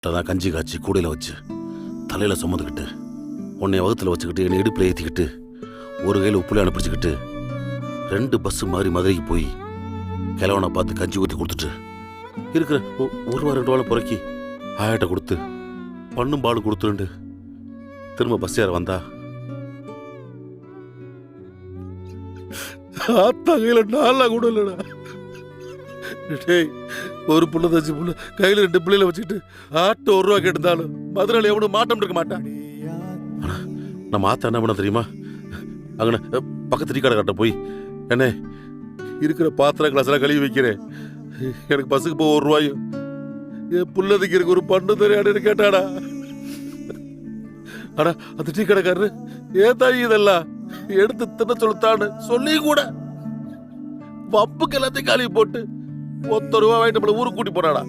தான் கஞ்சி காய்ச்சி கூடையில் வச்சு தலையில் சுமந்துக்கிட்டு உன்னை வகுத்தில் வச்சுக்கிட்டு என்னை இடுப்பில் ஏற்றிக்கிட்டு ஒரு கையில் உப்புலையான பிடிச்சிக்கிட்டு 2 பஸ்ஸு மாதிரி மதுரைக்கு போய் கிழவனை பார்த்து கஞ்சி ஊற்றி கொடுத்துட்டு இருக்கிற ஒரு வாரம் 2 வாரம் புறக்கி ஆயாட்ட கொடுத்து பண்ணும் பாலும் கொடுத்துட்டு திரும்ப பஸ் ஏற வந்தா ஆத்தா கையில் 4 கூட இல்லைடா. டேய், ஒரு புள்ள தச்சு புள்ள கையில் 2 பிள்ளைகளை வச்சுக்கிட்டு ஆட்டோ 1 ரூபா கேட்டிருந்தாலும் மதுரையில் எவனும் மாட்டம் இருக்க மாட்டான். ஆனா நம்ம ஆத்தா என்ன பண்ண தெரியுமா? அங்கன பக்கத்து டீ கடை கட்ட போய் என்ன இருக்கிற பாத்திரம் கிளாஸ் எல்லாம் கழுவி வைக்கிறேன், எனக்கு பஸ்ஸுக்கு போக 1 ரூபாயும் என் புள்ளதுக்கு இருக்கு ஒரு பண்ணு தெரியாதுன்னு கேட்டாடா. ஆனா அந்த டீ கடைக்காரரு ஏன் தாய் இதெல்லாம் எடுத்து தின்ன சொல்லுத்தான்னு சொல்லி கூட பப்புக்கு எல்லாத்தையும் கழுவி போட்டு 1 ரூபா வாங்கிட்டு நம்மள ஊருக்கு கூட்டி போனாடா.